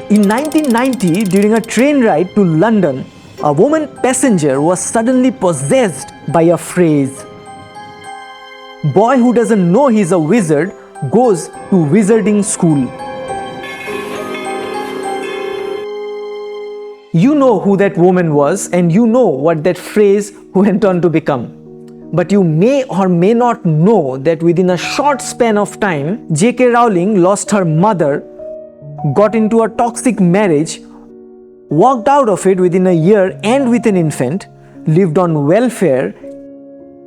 In 1990, during a train ride to London, a woman passenger was suddenly possessed by a phrase. Boy who doesn't know he's a wizard goes to wizarding school. You know who that woman was, and you know what that phrase went on to become. But you may or may not know that within a short span of time, JK Rowling lost her mother, got into a toxic marriage, walked out of it within a year and with an infant, lived on welfare,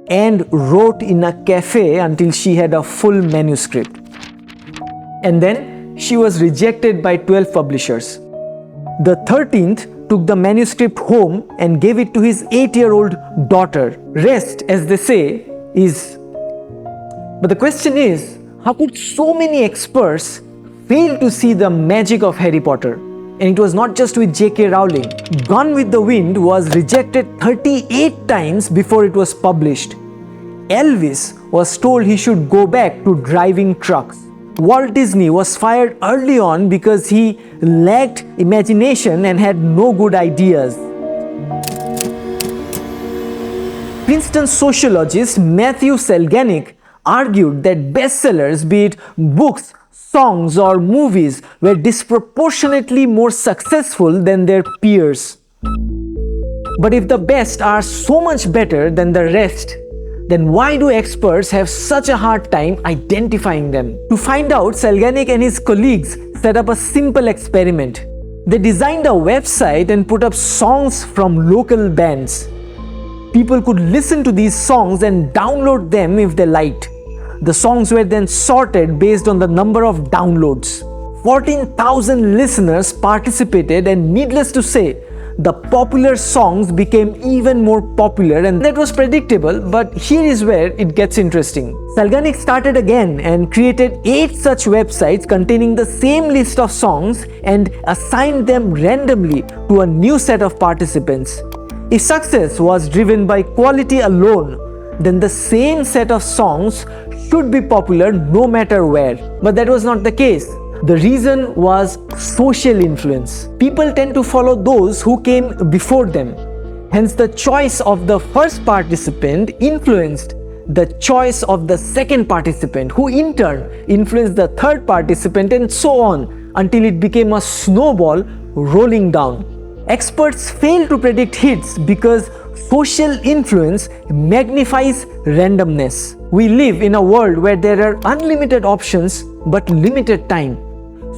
and wrote in a cafe until she had a full manuscript. And then she was rejected by 12 publishers. The 13th took the manuscript home and gave it to his 8-year-old daughter. Rest, as they say, is... But the question is, how could so many experts fail to see the magic of Harry Potter? And it was not just with JK Rowling. Gone with the Wind was rejected 38 times before it was published. Elvis was told he should go back to driving trucks. Walt Disney was fired early on because he lacked imagination and had no good ideas. Princeton Sociologist Matthew Salganik argued that bestsellers, be it books, songs or movies, were disproportionately more successful than their peers. But if the best are so much better than the rest, then why do experts have such a hard time identifying them? To find out, Salganik and his colleagues set up a simple experiment. They designed a website and put up songs from local bands. People could listen to these songs and download them if they liked. The songs were then sorted based on the number of downloads. 14,000 listeners participated, and needless to say, the popular songs became even more popular, and that was predictable, but here is where it gets interesting. Salganik started again and created 8 such websites containing the same list of songs and assigned them randomly to a new set of participants. If success was driven by quality alone, then the same set of songs should be popular no matter where. But that was not the case. The reason was social influence. People tend to follow those who came before them. Hence, the choice of the first participant influenced the choice of the second participant, who in turn influenced the third participant, and so on until it became a snowball rolling down. Experts fail to predict hits because social influence magnifies randomness. We live in a world where there are unlimited options but limited time.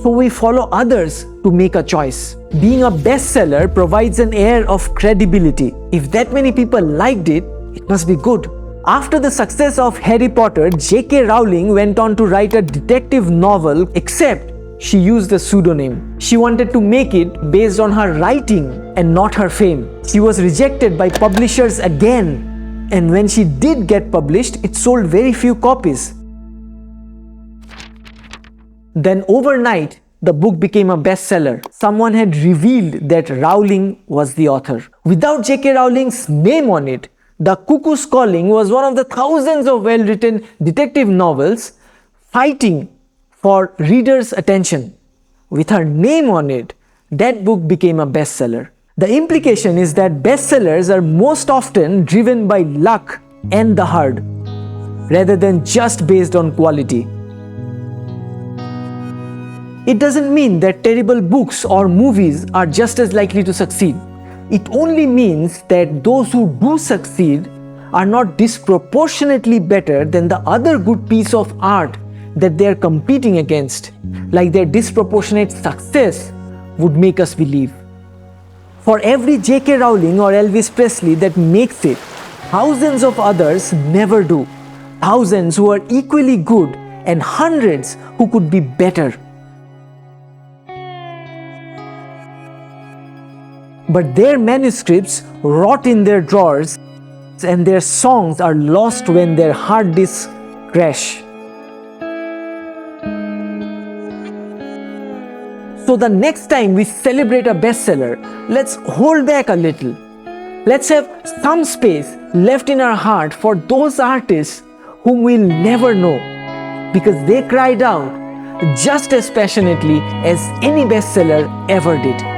So we follow others to make a choice. Being a bestseller provides an air of credibility. If that many people liked it, it must be good. After the success of Harry Potter, JK Rowling went on to write a detective novel, except she used a pseudonym. She wanted to make it based on her writing and not her fame. She was rejected by publishers again, and when she did get published, it sold very few copies. Then overnight, the book became a bestseller. Someone had revealed that Rowling was the author. Without JK Rowling's name on it, The Cuckoo's Calling was one of the thousands of well-written detective novels fighting for readers' attention. With her name on it, that book became a bestseller. The implication is that bestsellers are most often driven by luck and the heart, rather than just based on quality. It doesn't mean that terrible books or movies are just as likely to succeed. It only means that those who do succeed are not disproportionately better than the other good piece of art that they are competing against, like their disproportionate success would make us believe. For every JK Rowling or Elvis Presley that makes it, thousands of others never do. Thousands who are equally good and hundreds who could be better. But their manuscripts rot in their drawers, and their songs are lost when their hard disks crash. So the next time we celebrate a bestseller, let's hold back a little. Let's have some space left in our heart for those artists whom we'll never know, because they cried out, just as passionately as any bestseller ever did.